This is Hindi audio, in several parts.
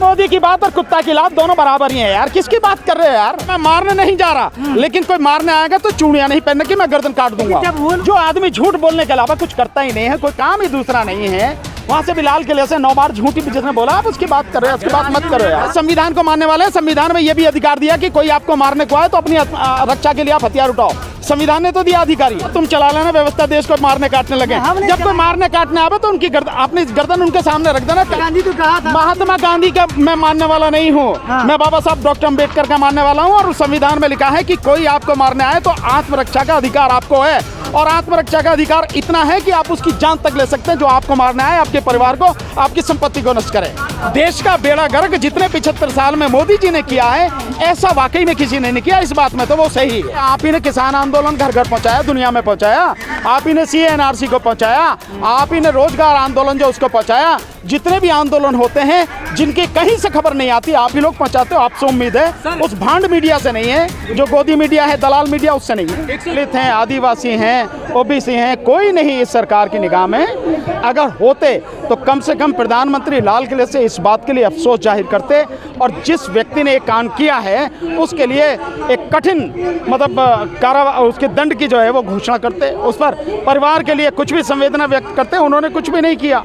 मोदी की बात और कुत्ता की लात दोनों बराबर ही है यार। किसकी बात कर रहे हो यार? मैं मारने नहीं जा रहा, लेकिन कोई मारने आएगा तो चूड़ियां नहीं पहनने की मैं गर्दन काट दूंगा। जो आदमी झूठ बोलने के अलावा कुछ करता ही नहीं है, कोई काम ही दूसरा नहीं है, वहाँ से भी लाल किले से 9 बार झूठी जिसने बोला आप उसकी बात कर रहे हो, उसकी बात मत करो यार। संविधान को मानने वाले संविधान में ये भी अधिकार दिया कि कोई आपको मारने को आए तो अपनी रक्षा के लिए आप हथियार उठाओ। संविधान ने तो दिया अधिकारी, तुम चला लेना व्यवस्था, देश को मारने काटने लगे। जब कोई मारने काटने आवे तो उनकी अपनी गर्दन उनके सामने रख देना। गांधी तो कहा था, महात्मा गांधी का मैं मानने वाला नहीं हूँ। मैं बाबा साहब डॉक्टर अम्बेडकर का मानने वाला हूँ। और उस संविधान में लिखा है कि कोई आपको मारने आए तो आत्मरक्षा का अधिकार आपको है। और आत्मरक्षा का अधिकार इतना है कि आप उसकी जान तक ले सकते हैं जो आपको मारना है, आपके परिवार को, आपकी संपत्ति को नष्ट करे। देश का बेड़ा गर्क जितने 75 साल में मोदी जी ने किया है, ऐसा वाकई में किसी ने नहीं किया। इस बात में तो वो सही है। आप ही ने किसान आंदोलन घर घर पहुंचाया, दुनिया में पहुंचाया। आप ही ने CNRC को पहुंचाया। आप ही ने रोजगार आंदोलन जो उसको पहुंचाया। जितने भी आंदोलन होते हैं जिनकी कहीं से खबर नहीं आती, आप ही लोग पहुंचाते हो। आपसे उम्मीद है उस भांड मीडिया से नहीं है, जो गोदी मीडिया है, दलाल मीडिया, उससे नहीं है। दलित हैं, आदिवासी हैं, OBC हैं, कोई नहीं इस सरकार की निगाह में। अगर होते तो कम से कम प्रधानमंत्री लाल किले से इस बात के लिए अफसोस जाहिर करते और जिस व्यक्ति ने एक कांड किया है उसके लिए एक कठिन उसके दंड की जो है वो घोषणा करते, उस पर परिवार के लिए कुछ भी संवेदना व्यक्त करते। उन्होंने कुछ भी नहीं किया।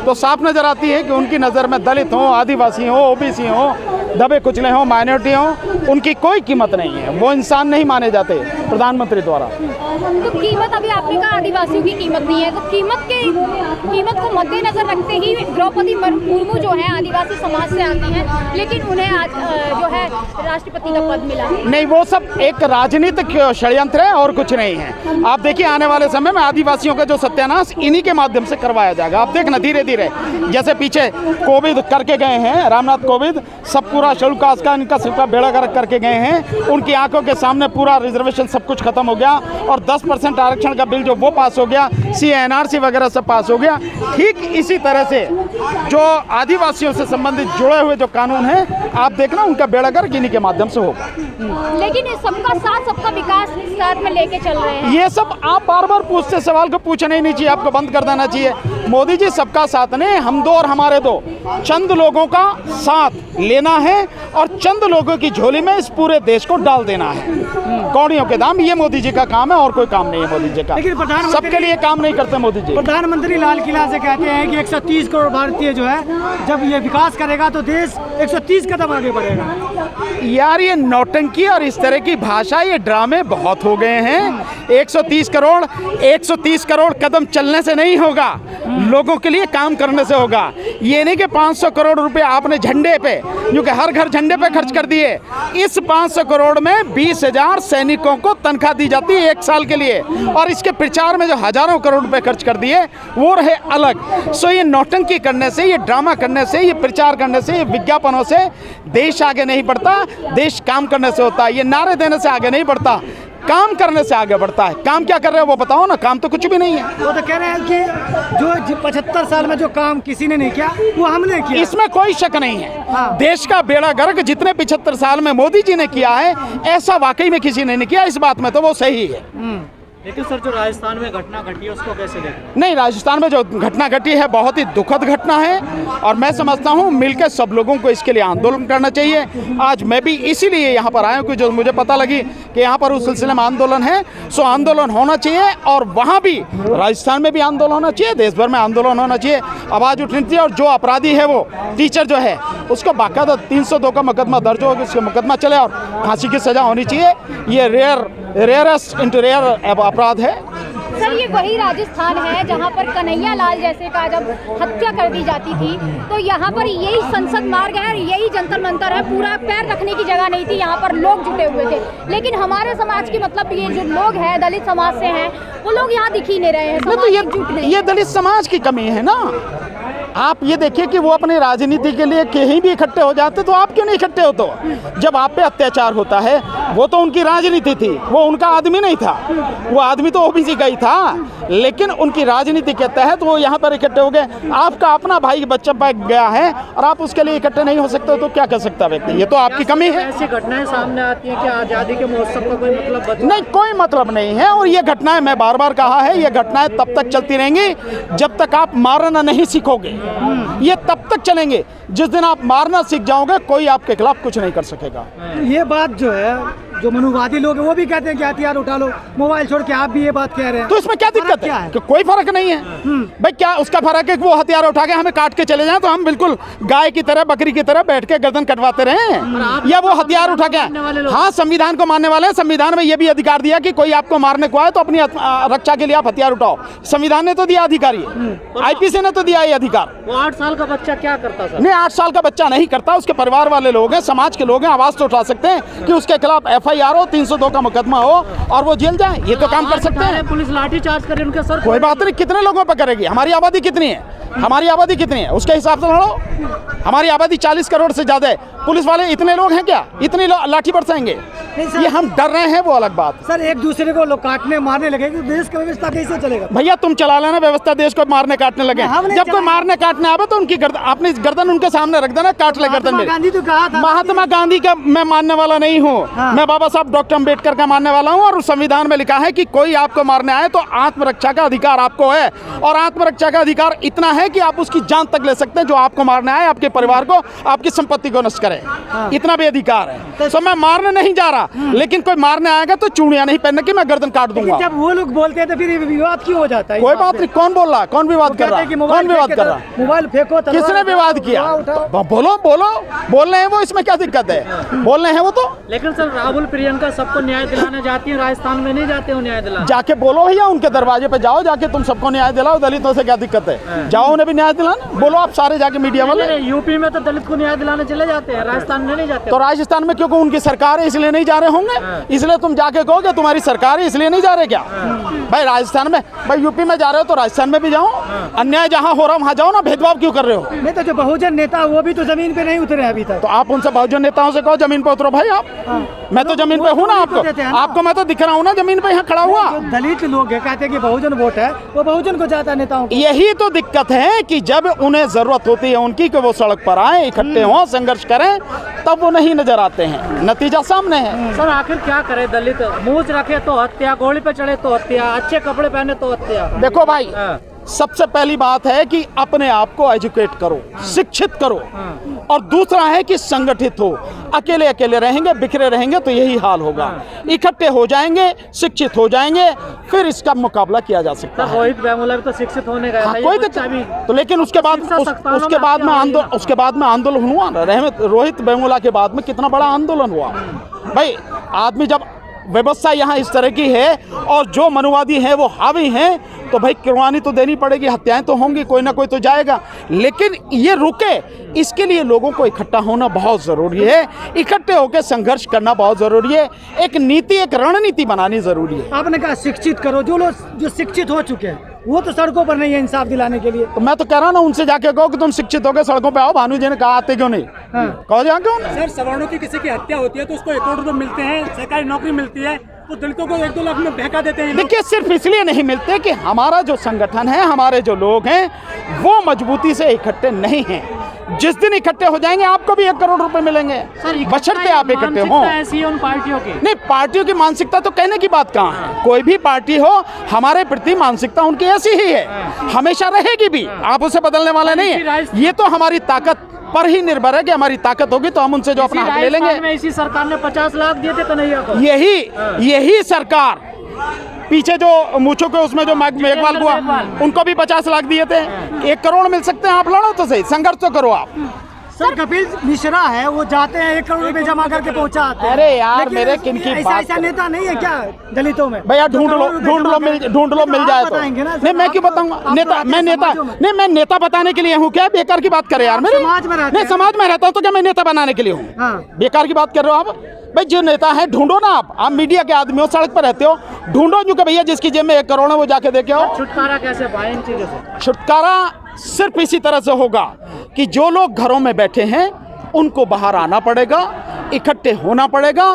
तो साफ नजर आती है कि उनकी नज़र में दलित हो, आदिवासी हो, OBC हो, दबे कुचले हो, माइनॉरिटी हो, उनकी कोई कीमत नहीं है। वो इंसान नहीं माने जाते प्रधानमंत्री द्वारा। तो कीमत, अभी आपने कहा आदिवासियों की कीमत नहीं है, तो कीमत को मद्देनजर रखते ही द्रौपदी मुर्मू जो है आदिवासी समाज से आती हैं, लेकिन उन्हें आज जो है राष्ट्रपति का पद मिला नहीं। वो सब एक राजनीतिक षड्यंत्र है और कुछ नहीं है। आप देखिए आने वाले समय में आदिवासियों का जो सत्यानाश इन्हीं के माध्यम से करवाया जाएगा। आप देखना धीरे धीरे, जैसे पीछे कोविद करके गए हैं, रामनाथ कोविंद, सब पूरा शेड्यूल कास्ट का इनका सिर्फ बेड़ा गर्क करके गए हैं। उनकी आंखों के सामने पूरा रिजर्वेशन सब कुछ खत्म हो गया और 10% आरक्षण का बिल जो वो पास हो गया, CNRC वगैरह सब पास हो गया। ठीक इसी तरह से जो आदिवासियों से संबंधित जुड़े हुए जो कानून हैं, आप देखना उनका बेड़ा गर्क इन्हीं के माध्यम से होगा। लेकिन सबका साथ सबका विकास साथ में लेके चल रहे हैं। ये सब आप बार बार पूछते सवाल को पूछना ही नहीं चाहिए, आपको बंद कर देना चाहिए। मोदी जी सबका साथ नहीं, हम दो और हमारे दो, चंद लोगों का साथ लेना है और चंद लोगों की झोली में इस पूरे देश को डाल देना है। कौड़ियों के दाम, ये मोदी जी का काम है और कोई काम नहीं है मोदी जी का। लेकिन सबके लिए काम नहीं करते मोदी जी। प्रधानमंत्री लाल किला से कहते हैं कि 130 करोड़ भारतीय जो है जब ये विकास करेगा तो देश 130 कदम आगे बढ़ेगा। यार ये नौटंकी और इस तरह की भाषा, ये ड्रामे बहुत हो गए हैं। 130 करोड़ कदम चलने से नहीं होगा, लोगों के लिए काम करने से होगा। ये नहीं कि 500 करोड़ रुपए आपने झंडे पे, क्योंकि हर घर झंडे पे खर्च कर दिए। इस 500 करोड़ में 20,000 सैनिकों को तनख्वाह दी जाती है 1 साल के लिए, और इसके प्रचार में जो हजारों करोड़ रुपए खर्च कर दिए वो रहे अलग। सो ये नौटंकी करने से, ये ड्रामा करने से, ये प्रचार करने से, ये विज्ञापनों से देश आगे नहीं बढ़ता। देश काम करने से होता है। ये नारे देने से आगे नहीं बढ़ता, काम करने से आगे बढ़ता है। काम क्या कर रहे हो वो बताओ ना। काम तो कुछ भी नहीं है। वो तो कह रहे हैं कि जो 75 साल में जो काम किसी ने नहीं किया वो हमने किया, इसमें कोई शक नहीं है। हाँ। देश का बेड़ा गर्क जितने 75 साल में मोदी जी ने किया है, ऐसा वाकई में किसी ने नहीं किया। इस बात में तो वो सही है। लेकिन सर जो राजस्थान में घटना घटी है उसको कैसे देखें? नहीं, राजस्थान में जो घटना घटी है बहुत ही दुखद घटना है और मैं समझता हूँ मिलकर सब लोगों को इसके लिए आंदोलन करना चाहिए। आज मैं भी इसीलिए यहाँ पर आया हूँ कि जो मुझे पता लगी कि यहाँ पर उस सिलसिले में आंदोलन है, सो आंदोलन होना चाहिए और वहाँ भी राजस्थान में भी आंदोलन होना चाहिए, देश भर में आंदोलन होना चाहिए, आवाज़ उठनी चाहिए। और जो अपराधी है वो टीचर जो है उसको बाकायदा 302 का मुकदमा दर्ज हो, उसका मुकदमा चले और फांसी की सज़ा होनी चाहिए। ये रेयरेस्ट इंटू रेयर अपराध है। सर ये वही राजस्थान है जहाँ पर कन्हैया लाल जैसे का जब हत्या कर दी जाती थी तो यहाँ पर यही संसद मार्ग है और यही जंतर मंतर है। पूरा पैर रखने की जगह नहीं थी, यहाँ पर लोग जुटे हुए थे। लेकिन हमारे समाज की मतलब ये जो लोग हैं दलित समाज से हैं वो लोग यहाँ दिख ही नहीं रहे हैं। तो ये दलित समाज की कमी है ना। आप ये देखिए कि वो अपनी राजनीति के लिए कहीं भी इकट्ठे हो जाते, तो आप क्यों नहीं इकट्ठे हो? तो जब आप पे अत्याचार होता है, वो तो उनकी राजनीति थी, वो उनका आदमी नहीं था, वो आदमी तो OBC का ही था, लेकिन उनकी राजनीति के तहत वो यहाँ पर इकट्ठे हो गए। आपका अपना भाई बच्चा पाक गया है और आप उसके लिए इकट्ठे नहीं हो सकते, तो क्या कर सकता व्यक्ति? ये तो आपकी कमी है। ऐसी घटनाएं सामने आती हैं कि आज़ादी के महोत्सव का कोई मतलब नहीं, कोई मतलब नहीं है। और ये घटनाएं, मैं बार बार कहा है, ये घटनाएं तब तक चलती रहेंगी जब तक आप मारना नहीं सीखोगे। ये तब तक चलेंगे जिस दिन आप मारना सीख जाओगे, कोई आपके खिलाफ कुछ नहीं कर सकेगा। ये बात जो है, जो मनुवादी लोग हैं वो भी कहते हैं कि हथियार उठा लो, मोबाइल छोड़ के आप भी ये बात कह रहे हैं, तो इसमें क्या दिक्कत क्या है? कि कोई फर्क नहीं है भाई। क्या उसका फर्क है कि वो हथियार उठा के हमें काट के चले जाएं तो हम बिल्कुल गाय की तरह, बकरी की तरह बैठ के गर्दन कटवाते रहे, या वो हथियार उठा के? हाँ, संविधान को मानने वाले हैं। संविधान में ये भी अधिकार दिया कि कोई आपको मारने को आए तो अपनी रक्षा के लिए आप हथियार उठाओ। संविधान ने तो दिया अधिकार, ये आईपीसी ने तो दिया ये अधिकार। वो 8 साल का बच्चा क्या करता सर? नहीं, 8 साल का बच्चा नहीं करता, उसके परिवार वाले लोग हैं, समाज के लोग हैं, आवाज तो उठा सकते हैं कि उसके खिलाफ FIR हो, 302 का मुकदमा हो और वो जेल जाए। ये तो काम कर सकते हैं। पुलिस लाठी चार्ज करे उनके सर। कोई बात नहीं, कितने लोगों पर करेगी? हमारी आबादी कितनी है? हमारी आबादी कितनी है उसके हिसाब से लड़ो। हमारी आबादी 40 करोड़ से ज्यादा है। पुलिस वाले इतने लोग हैं क्या? इतनी लाठी बरसाएंगे? ये हम डर रहे हैं, वो अलग बात। सर एक दूसरे को लोग काटने मारने लगे, देश की व्यवस्था कैसे चलेगा? भैया तुम चला लेना व्यवस्था, देश को मारने काटने लगे। जब कोई मारने काटने आवे तो उनकी अपनी गर्दन उनके सामने रख देना, काट ले गर्दन में। गांधी तो कहा था, महात्मा गांधी का मैं मानने वाला नहीं हूँ। मैं बाबा साहब डॉक्टर अम्बेडकर का मानने वाला हूँ, और संविधान में लिखा है कि कोई आपको मारने आए तो आत्मरक्षा का अधिकार आपको है, और आत्मरक्षा का अधिकार इतना है कि आप उसकी जान तक ले सकते हैं। जो आपको मारने आए, आपके परिवार को, आपकी संपत्ति को नष्ट करे, इतना भी अधिकार है। तो मैं मारने नहीं जा रहा, लेकिन कोई मारने आएगा तो चूड़ियां नहीं पहनने की मैं गर्दन काट दूंगा। जब वो लोग बोलते हैं तो फिर विवाद क्यों हो जाता है? कोई बात नहीं, कौन बोल रहा? कौन विवाद कर रहा है? कौन विवाद कर रहा है? मोबाइल फेंको, किसने विवाद किया? बोलो बोलो, बोल रहे हैं वो, इसमें क्या दिक्कत है? बोल रहे हैं वो तो। लेकिन सर राहुल प्रियंका सबको न्याय दिलाने जाती है, राजस्थान में नहीं जाते हो न्याय दिलाने? जाके बोलो भैया, उनके दरवाजे पे जाओ, जाके तुम सबको न्याय दिलाओ। दलितों से क्या दिक्कत है? जाओ उन्हें भी न्याय दिलाना। बोलो आप सारे जाके मीडिया वाले। यूपी में तो दलित को न्याय दिलाने चले जाते हैं, राजस्थान में नहीं जाते। तो राजस्थान में क्योंकि उनकी सरकार है इसलिए नहीं जा रहे होंगे, इसलिए तुम जाके कहोगे तुम्हारी सरकार है इसलिए नहीं जा रहे क्या? भाई राजस्थान में, भाई यूपी में जा रहे हो तो राजस्थान में भी जाओ। अन्याय जहाँ हो रहा वहाँ जाओ ना, भेदभाव क्यों कर रहे हो? नहीं तो जो बहुजन नेता वो भी तो जमीन पे नहीं उतरे अभी तक। तो आप उनसे बहुजन नेताओं से कहो जमीन पे उतरो भाई आप। मैं तो जमीन पे हूँ ना, आपको मैं तो दिख रहा हूँ ना जमीन पे, यहाँ खड़ा हुआ। दलित लोग कहते हैं कि बहुजन वोट है, वो बहुजन को जाता है नेताओं को। यही तो दिक्कत है कि जब उन्हें जरूरत होती है उनकी कि वो सड़क पर आए, इकट्ठे हों, संघर्ष करें, तब वो नहीं नजर आते हैं। नतीजा सामने है। सर आखिर क्या करे? दलित मूंछ रखे तो हत्या, घोड़े पे चढ़े तो हत्या, अच्छे कपड़े पहने तो हत्या। देखो भाई, सबसे पहली बात है कि अपने आप को एजुकेट करो, शिक्षित करो, और दूसरा है कि संगठित हो। अकेले अकेले रहेंगे, बिखरे रहेंगे तो यही हाल होगा। इकट्ठे हो जाएंगे, शिक्षित हो जाएंगे, फिर इसका मुकाबला किया जा सकता है। रोहित वेमुला भी तो शिक्षित होने गया था, कोई दिक्कत तो, लेकिन उसके बाद में आंदोलन हुआ ना। रोहित वेमुला के बाद में कितना बड़ा आंदोलन हुआ भाई। आदमी जब व्यवस्था यहाँ इस तरह की है और जो मनुवादी हैं वो हावी हैं, तो भाई कुर्बानी तो देनी पड़ेगी, हत्याएं तो होंगी, कोई ना कोई तो जाएगा। लेकिन ये रुके, इसके लिए लोगों को इकट्ठा होना बहुत ज़रूरी है, इकट्ठे होकर संघर्ष करना बहुत ज़रूरी है, एक नीति, एक रणनीति बनानी ज़रूरी है। आपने कहा शिक्षित करो, जो लोग जो शिक्षित हो चुके हैं वो तो सड़कों पर नहीं है इंसाफ दिलाने के लिए। तो मैं तो कह रहा हूँ ना, उनसे जाके कहो कि तुम शिक्षित होकर सड़कों पे आओ। भानु जी ने कहा आते क्यों नहीं? कहो जाके क्यों? सर सवर्णों की किसी की हत्या होती है तो उसको 1 करोड़ रुपए मिलते हैं, सरकारी नौकरी मिलती है, तो दलितों को 1-2 लाख में बहका देते हैं। देखिए, सिर्फ इसलिए नहीं मिलते कि हमारा जो संगठन है, हमारे जो लोग हैं वो मजबूती से इकट्ठे नहीं हैं। जिस दिन इकट्ठे हो जाएंगे आपको भी 1 करोड़ रुपए मिलेंगे, बशर्ते आप इकट्ठे हों। ऐसी है उन पार्टियों की। नहीं, पार्टियों की मानसिकता तो कहने की बात कहाँ है। कोई भी पार्टी हो, हमारे प्रति मानसिकता उनकी ऐसी ही है, हमेशा रहेगी भी। आप उसे बदलने वाले नहीं है। ये तो हमारी ताकत पर ही निर्भर है कि हमारी ताकत होगी तो हम उनसे जो अपना हक ले लेंगे। इसी सरकार ने 50 लाख दिए थे कन्हैया को। यही सरकार पीछे जो मूछों के उसमें जो मेघवाल हुआ, उनको भी 50 लाख दिए थे। 1 करोड़ मिल सकते हैं, आप लड़ो तो सही, संघर्ष तो करो आप। सर कपिल मिश्रा है, वो जाते हैं 1 करोड़ रुपए जमा करके पहुंचाते हैं। अरे यार, मेरे किनकी ऐसा नेता नहीं है क्या दलितों में? भैया ढूंढ लो मिल जाए तो। नहीं, मैं क्यों बताऊंगा? मैं नेता बताने के लिए हूँ क्या? बेकार की बात करे यार। मेरे समाज में रहता हूँ तो क्या मैं नेता बनाने के लिए हूँ? बेकार की बात कर रहे हो आप। भाई जो नेता है ढूंढो ना, आप मीडिया के आदमी हो, सड़क पर रहते हो, ढूंढो जो कि भैया जिसकी जेब में 1 करोड़ है वो जाके देखे हो। छुटकारा कैसे पाए इन चीजों से? छुटकारा सिर्फ इसी तरह से होगा कि जो लोग घरों में बैठे हैं उनको बाहर आना पड़ेगा, इकट्ठे होना पड़ेगा,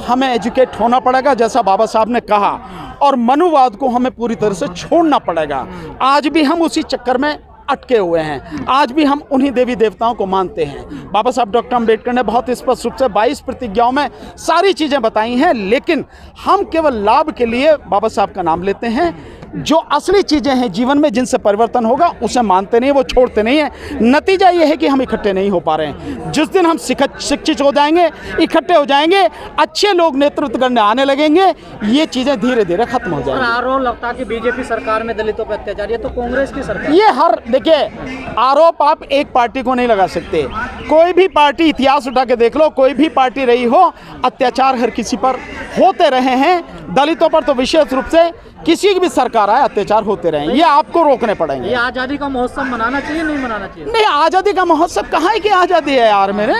हमें एजुकेट होना पड़ेगा जैसा बाबा साहब ने कहा, और मनुवाद को हमें पूरी तरह से छोड़ना पड़ेगा। आज भी हम उसी चक्कर में अटके हुए हैं, आज भी हम उन्हीं देवी देवताओं को मानते हैं। बाबा साहब डॉक्टर अम्बेडकर ने बहुत स्पष्ट रूप से 22 प्रतिज्ञाओं में सारी चीज़ें बताई हैं, लेकिन हम केवल लाभ के लिए बाबा साहब का नाम लेते हैं। जो असली चीज़ें हैं जीवन में जिनसे परिवर्तन होगा उसे मानते नहीं, वो छोड़ते नहीं हैं। नतीजा ये है कि हम इकट्ठे नहीं हो पा रहे हैं। जिस दिन हम शिक्षित हो जाएंगे, इकट्ठे हो जाएंगे, अच्छे लोग नेतृत्व करने आने लगेंगे, ये चीज़ें धीरे धीरे खत्म हो जाएंगी। आरोप लगता है कि बीजेपी सरकार में दलितों पर अत्याचार, ये तो कांग्रेस की सरकार। ये देखिए, आरोप आप एक पार्टी को नहीं लगा सकते। कोई भी पार्टी, इतिहास उठा के देख लो, कोई भी पार्टी रही हो, अत्याचार हर किसी पर होते रहे हैं। दलितों पर तो विशेष रूप से किसी की भी सरकार आए अत्याचार होते रहे, ये आपको रोकने पड़ेंगे। ये आज़ादी का महोत्सव मनाना चाहिए, नहीं मनाना चाहिए? नहीं, आज़ादी का महोत्सव कहाँ है कि आज़ादी है यार मेरे।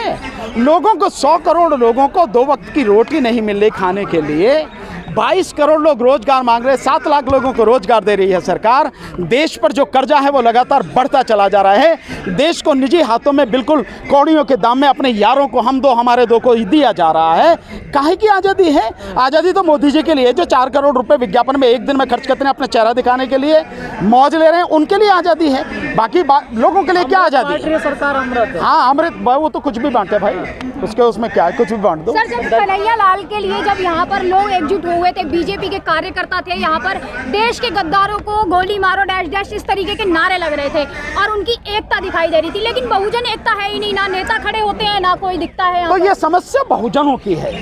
लोगों को 100 करोड़ लोगों को 2 वक्त की रोटी नहीं मिल रही खाने के लिए, 22 करोड़ लोग रोजगार मांग रहे हैं, 7 लाख लोगों को रोजगार दे रही है सरकार। देश पर जो कर्जा है वो लगातार बढ़ता चला जा रहा है। देश को निजी हाथों में बिल्कुल कौड़ियों के दाम में अपने यारों को, हम दो हमारे दो को दिया जा रहा है। काहे की आज़ादी है? आज़ादी तो मोदी जी के लिए, जो 4 करोड़ रुपए विज्ञापन में एक दिन में खर्च करते हैं अपना चेहरा दिखाने के लिए, मौज ले रहे हैं, उनके लिए आज़ादी है। बाकी लोगों के लिए क्या आज़ादी है? सरकार अमृत, हाँ अमृत, वो तो कुछ भी बांटे भाई, उसके उसमें क्या है, कुछ भी बांट दो। सर, जब कन्हैया लाल के लिए जब यहाँ पर लोग एकजुट हुए थे, बीजेपी के कार्यकर्ता थे, यहाँ पर देश के गद्दारों को गोली मारो डैश डैश इस तरीके के नारे लग रहे थे और उनकी एकता दिखाई दे रही थी, लेकिन बहुजन एकता है ही नहीं, ना नेता खड़े होते हैं, ना कोई दिखता है। तो ये समस्या बहुजनों की है,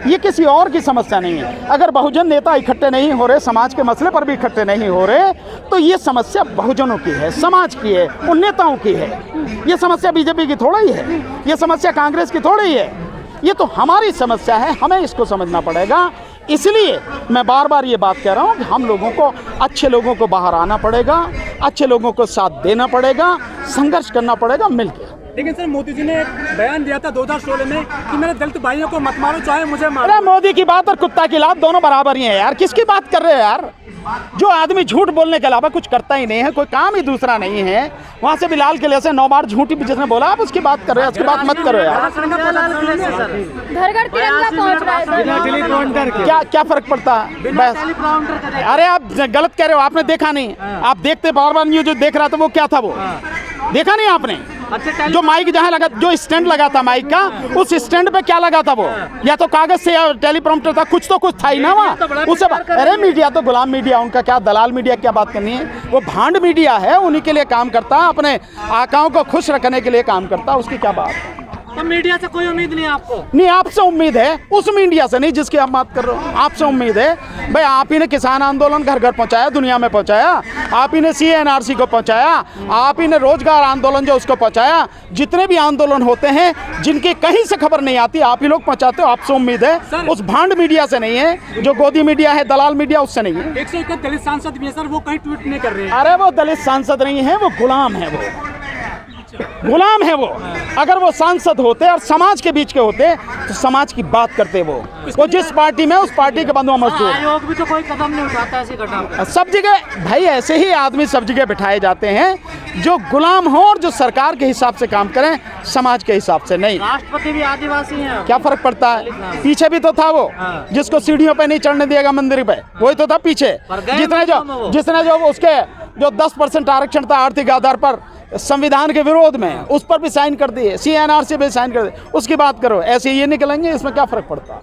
ये किसी और की समस्या नहीं है। अगर बहुजन नेता इकट्ठे नहीं हो रहे, समाज के मसले पर भी इकट्ठे नहीं हो रहे, तो ये समस्या बहुजनों की है, समाज की है, उन नेताओं की है। ये समस्या बीजेपी की थोड़ा ही है, ये समस्या कांग्रेस की थोड़ी ही है, ये तो हमारी समस्या है, हमें इसको समझना पड़ेगा। इसलिए मैं बार बार ये बात कह रहा हूँ कि हम लोगों को, अच्छे लोगों को बाहर आना पड़ेगा, अच्छे लोगों को साथ देना पड़ेगा, संघर्ष करना पड़ेगा मिलकर। लेकिन सर, मोदी जी ने एक बयान दिया था 2016 में कि मेरे दलित भाइयों को मत मारो, चाहे मुझे मारो। अरे मोदी की बात और कुत्ता की लात दोनों बराबर ही है यार, किसकी बात कर रहे हो यार? जो आदमी झूठ बोलने के अलावा कुछ करता ही नहीं है, कोई काम ही दूसरा नहीं है, वहाँ से बिलाल के लिए से 9 बार झूठी भी जिसने बोला, आप उसकी बात कर रहे हो, उसकी बात मत करो यार। घर घर तिरंगा पहुँच रहा है सर। क्या फर्क पड़ता है? अरे आप गलत कह रहे हो, आपने देखा नहीं, आप देखते बार बार न्यूज, जो देख रहा था वो क्या था, वो देखा नहीं आपने? जो माइक जहाँ लगा, जो स्टैंड लगा था माइक का, उस स्टैंड पे क्या लगा था? वो या तो कागज से या टेलीप्रॉम्प्टर था, कुछ तो कुछ था ही ना वहाँ। उससे अरे मीडिया तो गुलाम मीडिया, उनका क्या दलाल मीडिया, क्या बात करनी है? वो भांड मीडिया है, उन्हीं के लिए काम करता, अपने आकाओं को खुश रखने के लिए काम करता, उसकी क्या बात? तो मीडिया से कोई उम्मीद नहीं आपको? नहीं, आपसे उम्मीद है, उस मीडिया से नहीं जिसकी आप बात कर रहे हो। आपसे उम्मीद है भाई, आप ही ने किसान आंदोलन घर घर पहुंचाया, दुनिया में पहुंचाया, आप ही ने CNRC को पहुंचाया, आप ही ने रोजगार आंदोलन जो उसको पहुंचाया, जितने भी आंदोलन होते हैं जिनकी कहीं से खबर नहीं आती, आप ही लोग पहुंचाते हो। आपसे उम्मीद है, उस भांड मीडिया से नहीं है, जो गोदी मीडिया है, दलाल मीडिया, उससे नहीं है। 101 दलित सांसद भी है सर, वो कहीं ट्वीट नहीं कर रहे हैं। अरे वो दलित सांसद नहीं है, वो गुलाम है, वो गुलाम है। वो अगर वो सांसद होते और समाज के बीच के होते तो समाज की बात करते। वो जिस पार्टी में, उस पार्टी के बंधुआ मजदूर। आयोग भी तो कोई कदम नहीं उठाता ऐसी घटना पर। सब जगह भाई ऐसे ही आदमी सब जगह बिठाए जाते हैं जो गुलाम हो और जो सरकार के हिसाब से काम करें, समाज के हिसाब से नहीं। राष्ट्रपति भी आदिवासी हैं, क्या फर्क पड़ता है? पीछे भी तो था वो, जिसको सीढ़ियों पे नहीं चढ़ने दिएगा मंदिर पे, वही तो था पीछे। जिसने जो उसके जो 10% आरक्षण था आर्थिक आधार पर संविधान के विरोध में, उस पर भी साइन कर दिए, CNRC पे साइन कर दिए, उसकी बात करो। ऐसे ये निकलेंगे, इसमें क्या फर्क पड़ता है?